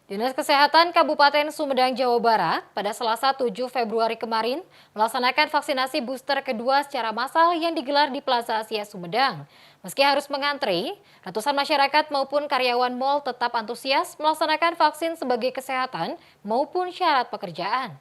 Dinas Kesehatan Kabupaten Sumedang, Jawa Barat pada Selasa 7 Februari kemarin melaksanakan vaksinasi booster kedua secara massal yang digelar di Plaza Asia Sumedang. Meski harus mengantri, ratusan masyarakat maupun karyawan mal tetap antusias melaksanakan vaksin sebagai kesehatan maupun syarat pekerjaan.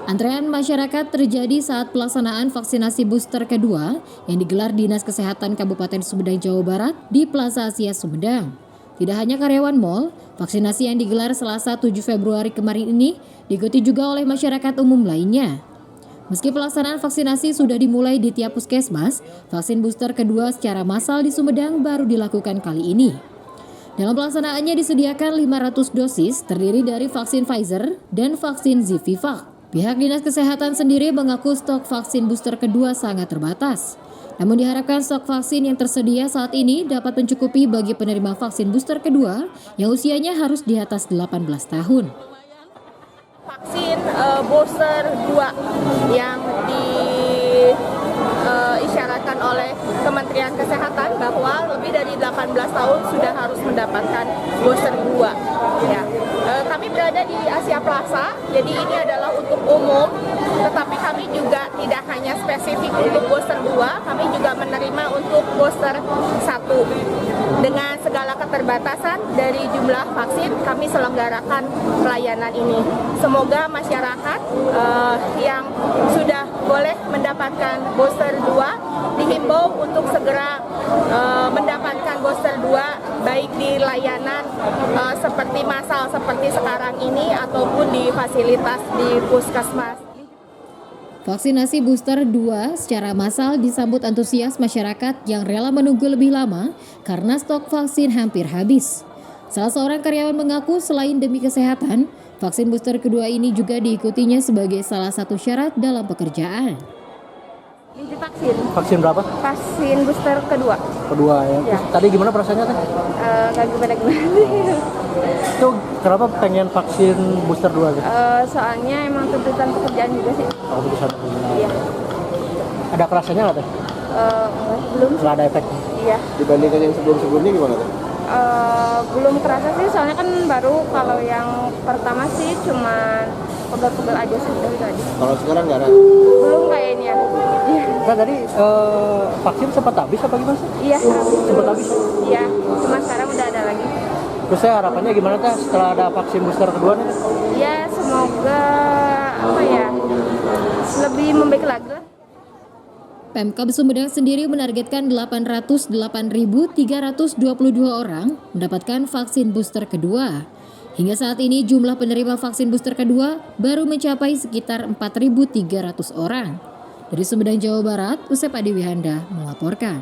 Antrean masyarakat terjadi saat pelaksanaan vaksinasi booster kedua yang digelar Dinas Kesehatan Kabupaten Sumedang, Jawa Barat di Plaza Asia Sumedang. Tidak hanya karyawan mal, vaksinasi yang digelar Selasa 7 Februari kemarin ini diikuti juga oleh masyarakat umum lainnya. Meski pelaksanaan vaksinasi sudah dimulai di tiap puskesmas, vaksin booster kedua secara massal di Sumedang baru dilakukan kali ini. Dalam pelaksanaannya disediakan 500 dosis terdiri dari vaksin Pfizer dan vaksin Zivivac. Pihak Dinas Kesehatan sendiri mengaku stok vaksin booster kedua sangat terbatas. Namun diharapkan stok vaksin yang tersedia saat ini dapat mencukupi bagi penerima vaksin booster kedua yang usianya harus di atas 18 tahun. Vaksin booster 2 yang diisyaratkan oleh Kementerian Kesehatan bahwa lebih dari 18 tahun sudah harus mendapatkan booster 2. Ya. Kami berada di Asia Plaza, jadi ini adalah untuk umum, tetapi kami juga tidak hanya spesifik untuk booster 2, kami juga menerima untuk booster 1. Dengan segala keterbatasan dari jumlah vaksin, kami selenggarakan pelayanan ini. Semoga masyarakat yang sudah boleh mendapatkan booster 2 dihimbau untuk segera mendapatkan booster 2 baik di layanan seperti massal seperti sekarang ini ataupun di fasilitas di puskesmas. Vaksinasi booster 2 secara massal disambut antusias masyarakat yang rela menunggu lebih lama karena stok vaksin hampir habis. Salah seorang karyawan mengaku selain demi kesehatan, vaksin booster kedua ini juga diikutinya sebagai salah satu syarat dalam pekerjaan. Mimpi vaksin. Vaksin berapa? Vaksin booster kedua. Kedua ya. Ya. Tadi gimana perasaannya teh? Gak gimana-gimana. Itu kenapa pengen vaksin booster 2 gitu? Soalnya emang tuntutan pekerjaan juga sih. Oh, keputusan. Iya. Ada kerasanya nggak teh? Belum. Nggak ada efek. Iya. Dibandingkan yang sebelum-sebelumnya gimana teh? Belum kerasa sih, soalnya kan baru. Kalau yang pertama sih cuma pegel-pegel aja sih, udah itu aja. Kalau sekarang nggak ada? Belum kayaknya. Iya. Nah tadi vaksin sempat habis apa gimana sih? Iya. Sempat habis? Iya, cuma sekarang udah ada lagi. Terus saya harapannya gimana teh setelah ada vaksin booster kedua nih? Ya semoga lebih membaik lagi lah. Pemkab Sumedang sendiri menargetkan 808.322 orang mendapatkan vaksin booster kedua. Hingga saat ini jumlah penerima vaksin booster kedua baru mencapai sekitar 4.300 orang. Dari Sumedang, Jawa Barat, Usep Adiwihanda melaporkan.